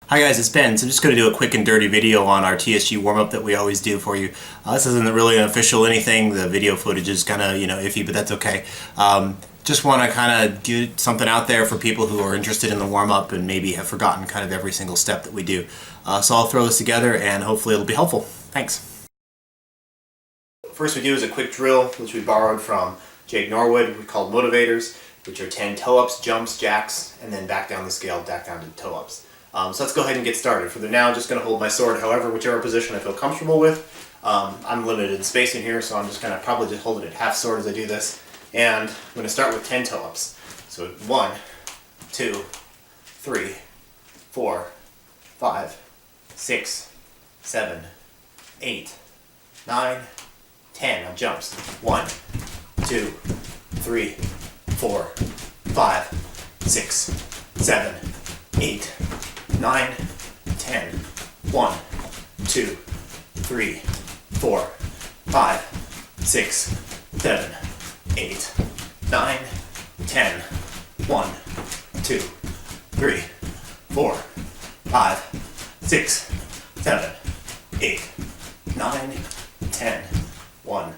Hi guys, it's Ben. So I'm just going to do a quick and dirty video on our TSG warm-up that we always do for you. This isn't really an official anything. The video footage is kind of, iffy, but that's okay. Just want to kind of get something out there for people who are interested in the warm-up and maybe have forgotten kind of every single step that we do. So I'll throw this together and hopefully it'll be helpful. Thanks. First we do is a quick drill, which we borrowed from Jake Norwood. We called motivators, which are 10 toe-ups, jumps, jacks, and then back down the scale, back down to toe-ups. So let's go ahead and get started. For the now, I'm just going to hold my sword, however, whichever position I feel comfortable with. I'm limited in space in here, so I'm just going to probably just hold it at half sword as I do this. And I'm going to start with 10 toe-ups. So 1, 2, 3, 4, 5, 6, 7, 8, 9, 10. Now jumps. 1, 2, 3, 4, 5, 6, 7, 8, 9, 10. 1, 2, 3, 4, 5, 6, 7, 8, 9, 10. 1, 2, 3, 4, 5, 6, 7, 8, 9, 10. 1,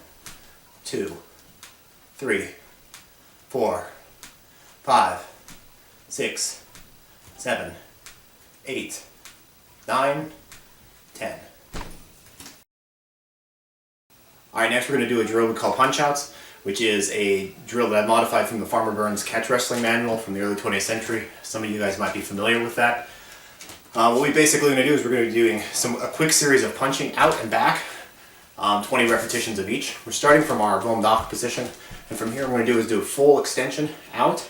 2, 3, 4, 5, 6, 7, 8, 9, 10. Alright, next we're going to do a drill we call punch-outs, which is a drill that I've modified from the Farmer Burns catch wrestling manual from the early 20th century. Some of you guys might be familiar with that. What we basically going to do is we're going to be doing a quick series of punching out and back, 20 repetitions of each. We're starting from our Vom Dock position, and from here what we're going to do is do a full extension out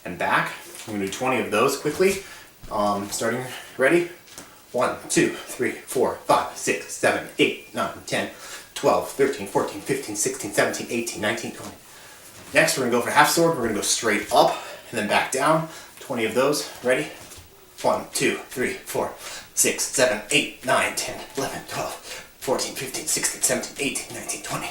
and back. We're going to do 20 of those quickly. Starting, ready? 1, 2, 3, 4, 5, 6, 7, 8, 9, 10, 12, 13, 14, 15, 16, 17, 18, 19, 20. Next, we're going to go for half sword. We're going to go straight up and then back down. 20 of those. Ready? 1, 2, 3, 4, 6, 7, 8, 9, 10, 11, 12, 14, 15, 16, 17, 18, 19, 20.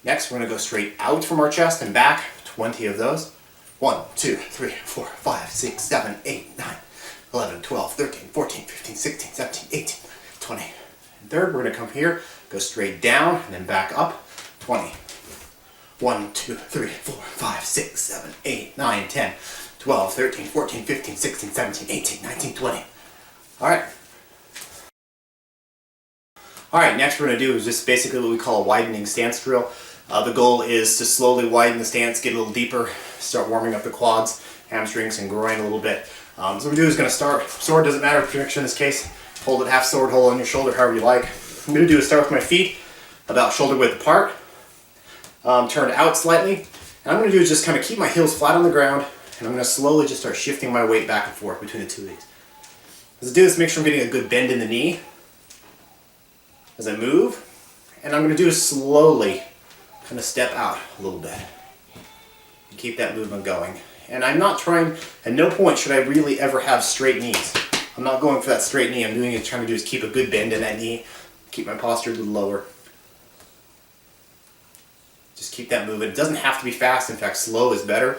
Next, we're going to go straight out from our chest and back. 20 of those. 1, 2, 3, 4, 5, 6, 7, 8, 9, 11, 12, 13, 14, 15, 16, 17, 18, 20. And third, we're going to come here, go straight down, and then back up. 20. 1, 2, 3, 4, 5, 6, 7, 8, 9, 10, 12, 13, 14, 15, 16, 17, 18, 19, 20. Alright. Alright, next we're going to do is just basically what we call a widening stance drill. The goal is to slowly widen the stance, get a little deeper, start warming up the quads, hamstrings, and groin a little bit. So what we do is going to start, sword doesn't matter in this case, hold it half sword, hold it on your shoulder, however you like. What I'm going to do is start with my feet about shoulder width apart, turned out slightly, and I'm going to do is just kind of keep my heels flat on the ground, and I'm going to slowly just start shifting my weight back and forth between the two of these. As I do this, make sure I'm getting a good bend in the knee as I move, and I'm going to do is slowly kind of step out a little bit and keep that movement going. And I'm not trying, at no point should I really ever have straight knees. I'm not going for that straight knee. I'm trying to do is keep a good bend in that knee, keep my posture a little lower. Just keep that moving. It doesn't have to be fast. In fact, slow is better.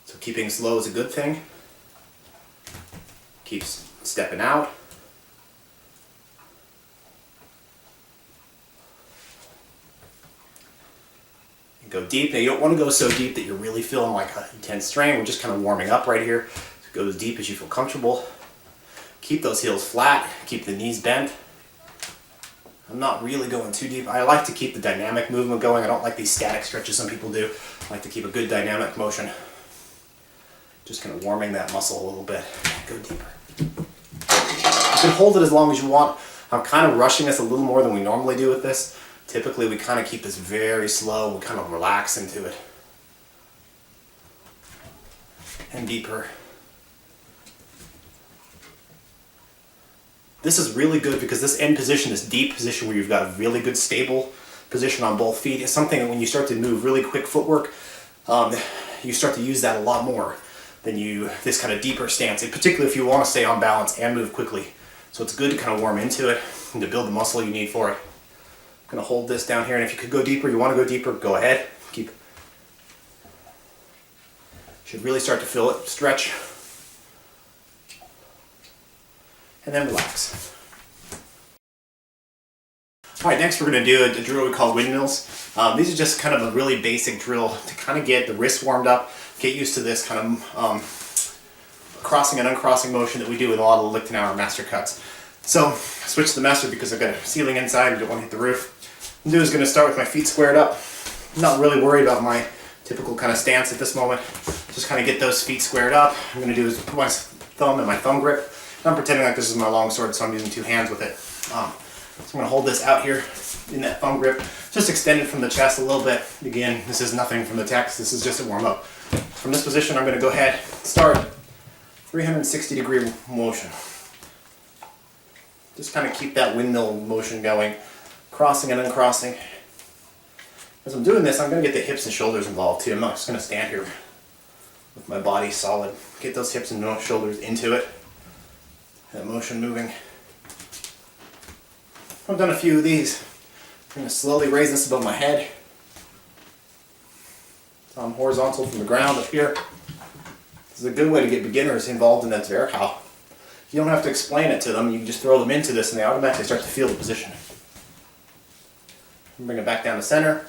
So keeping slow is a good thing. Keep stepping out. Go deep. Now you don't want to go so deep that you're really feeling like an intense strain. We're just kind of warming up right here. So go as deep as you feel comfortable. Keep those heels flat. Keep the knees bent. I'm not really going too deep. I like to keep the dynamic movement going. I don't like these static stretches some people do. I like to keep a good dynamic motion. Just kind of warming that muscle a little bit. Go deeper. You can hold it as long as you want. I'm kind of rushing this a little more than we normally do with this. Typically, we kind of keep this very slow and kind of relax into it. And deeper. This is really good because this end position, this deep position where you've got a really good stable position on both feet, is something that when you start to move really quick footwork, you start to use that a lot more than this kind of deeper stance, and particularly if you want to stay on balance and move quickly. So it's good to kind of warm into it and to build the muscle you need for it. I'm going to hold this down here, and if you could go deeper, you want to go deeper, go ahead. Should really start to feel it, stretch. and then relax. All right, next we're going to do a drill we call windmills. These are just kind of a really basic drill to kind of get the wrists warmed up, get used to this kind of crossing and uncrossing motion that we do with a lot of the Lichtenauer master cuts. So, switch to the master because I've got a ceiling inside and don't want to hit the roof. What I'm going to do is going to start with my feet squared up. I'm not really worried about my typical kind of stance at this moment. Just kind of get those feet squared up. What I'm going to do is put my thumb in my thumb grip. I'm pretending like this is my long sword, so I'm using two hands with it. So I'm going to hold this out here in that thumb grip, just extended from the chest a little bit. Again, this is nothing from the text, this is just a warm up. From this position, I'm going to go ahead and start 360-degree motion. Just kind of keep that windmill motion going, crossing and uncrossing. As I'm doing this, I'm going to get the hips and shoulders involved too. I'm not just going to stand here with my body solid. Get those hips and shoulders into it. That motion moving. I've done a few of these. I'm going to slowly raise this above my head. So I'm horizontal from the ground up here. This is a good way to get beginners involved in that Zwerchhau. You don't have to explain it to them, you can just throw them into this and they automatically start to feel the position. Bring it back down to center.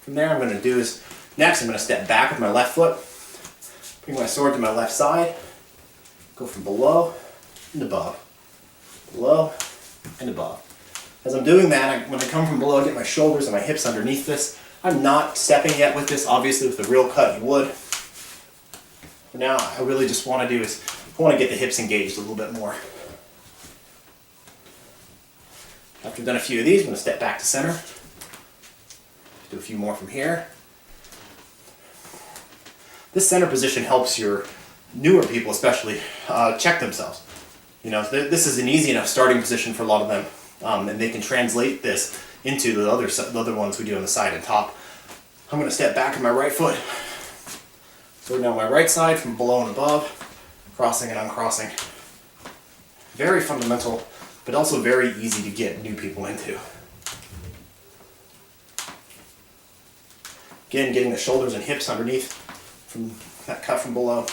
From there, I'm going to do is, next I'm going to step back with my left foot, bring my sword to my left side, go from below and above, below and above. As I'm doing that, when I come from below, I get my shoulders and my hips underneath this. I'm not stepping yet with this, obviously with the real cut you would. For now, I really just want to do is, I want to get the hips engaged a little bit more. After I've done a few of these, I'm going to step back to center. Do a few more from here. This center position helps your newer people especially check themselves. You know, this is an easy enough starting position for a lot of them, and they can translate this into the other ones we do on the side and top. I'm going to step back on my right foot. So down my right side from below and above, crossing and uncrossing. Very fundamental, but also very easy to get new people into. Again, getting the shoulders and hips underneath from that cut from below.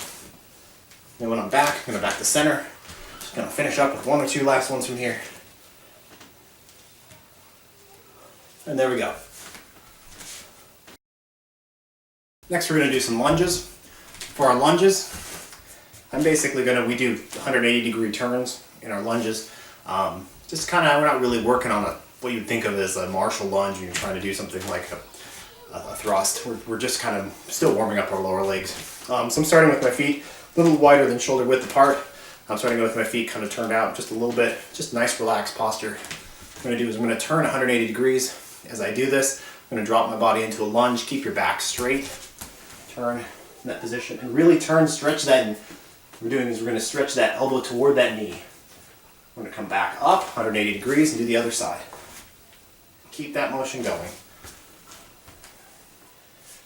Then when I'm back, I'm going to back to center. Just going to finish up with one or two last ones from here. And there we go. Next we're going to do some lunges. For our lunges, I'm basically we do 180-degree turns in our lunges. Just kind of, we're not really working on what you'd think of as a martial lunge when you're trying to do something like a thrust. We're just kind of still warming up our lower legs. So I'm starting with my feet a little wider than shoulder width apart. I'm starting with my feet kind of turned out just a little bit, just nice relaxed posture. What I'm going to do is I'm going to turn 180 degrees. As I do this, I'm going to drop my body into a lunge. Keep your back straight. Turn in that position and really stretch that. What we're doing is we're going to stretch that elbow toward that knee. We're going to come back up 180 degrees and do the other side. Keep that motion going.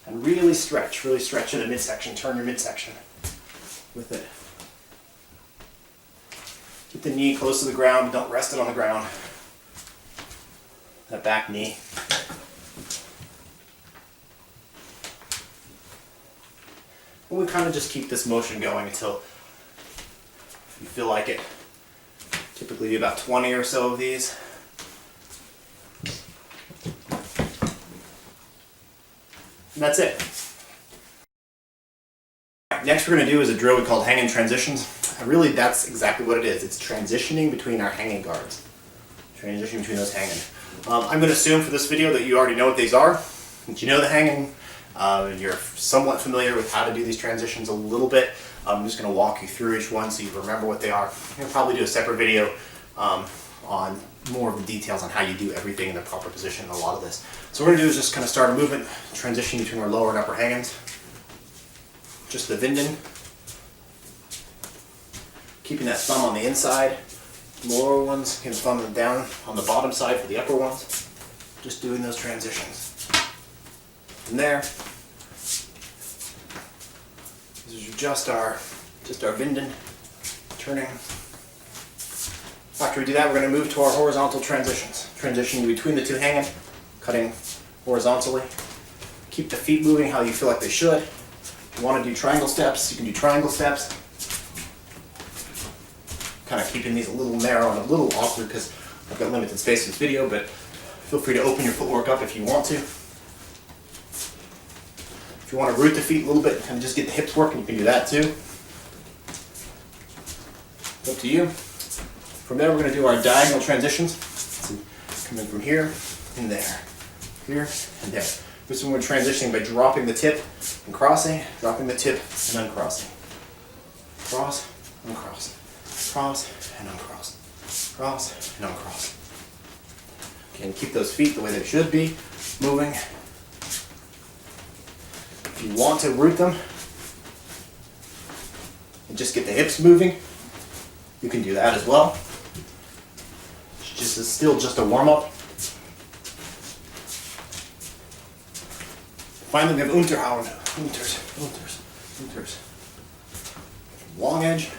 And really stretch in the midsection. Turn your midsection with it. Keep the knee close to the ground. Don't rest it on the ground. That back knee. And we kind of just keep this motion going until you feel like it. Typically do about 20 or so of these. And that's it. Next we're going to do is a drill we call hanging transitions. Really, that's exactly what it is. It's transitioning between our hanging guards. Transitioning between those hanging. I'm going to assume for this video that you already know what these are. That you know the hanging. You're somewhat familiar with how to do these transitions a little bit. I'm just going to walk you through each one so you remember what they are. I'm going to probably do a separate video on more of the details on how you do everything in the proper position in a lot of this. So what we're going to do is just kind of start a movement, transition between our lower and upper hangings. Just the Winden. Keeping that thumb on the inside. Lower ones, keeping the thumb down on the bottom side for the upper ones. Just doing those transitions. From there, this is just our Winden turning. After we do that, we're going to move to our horizontal transitions. Transitioning between the two hanging, cutting horizontally. Keep the feet moving how you feel like they should. If you want to do triangle steps, you can do triangle steps. kind of keeping these a little narrow and a little awkward because I've got limited space in this video, but feel free to open your footwork up if you want to. If you want to root the feet a little bit and just get the hips working, you can do that too. It's up to you. From there, we're going to do our diagonal transitions. So come in from here and there, here and there. This one we're transitioning by dropping the tip and crossing, dropping the tip and uncrossing. Cross, uncross, cross and uncross, cross and uncross. Again, keep those feet the way they should be, moving. If you want to root them and just get the hips moving, you can do that as well. It's still just a warm-up. Finally, we have Unterhauen. Unters. Long edge,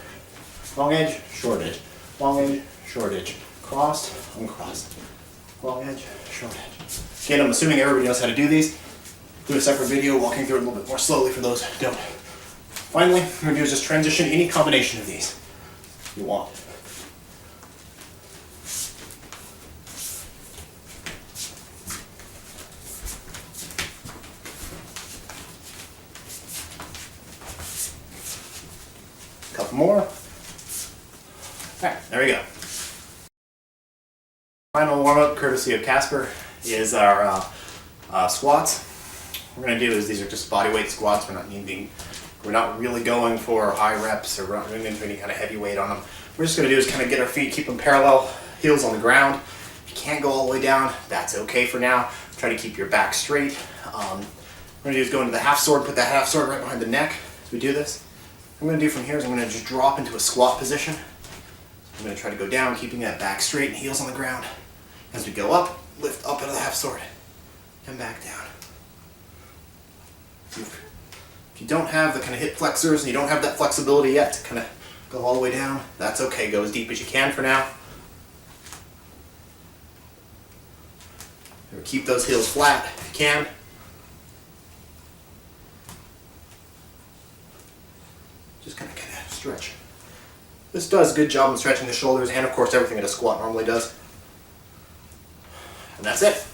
short edge. Long edge, short edge. Crossed, uncrossed. Long edge, short edge. Again, I'm assuming everybody knows how to do these. Do a separate video walking through it a little bit more slowly for those who don't. Finally, what we're going to do is just transition any combination of these you want. Couple more. Alright, there we go. Final warm-up, courtesy of Casper, is our squats. What we're going to do is these are just body weight squats. We're not really going for high reps, or we're not doing any kind of heavy weight on them. We're just going to do is kind of get our feet, keep them parallel, heels on the ground. If you can't go all the way down, that's okay for now. Try to keep your back straight. What we're going to do is go into the half sword, put that half sword right behind the neck as we do this. What I'm going to do from here is I'm going to just drop into a squat position. I'm going to try to go down, keeping that back straight and heels on the ground. As we go up, lift up into the half sword, and back down. If you don't have the kind of hip flexors and you don't have that flexibility yet to kind of go all the way down, that's okay. Go as deep as you can for now. Keep those heels flat if you can. Just kind of stretch. This does a good job in stretching the shoulders and of course everything that a squat normally does. And that's it.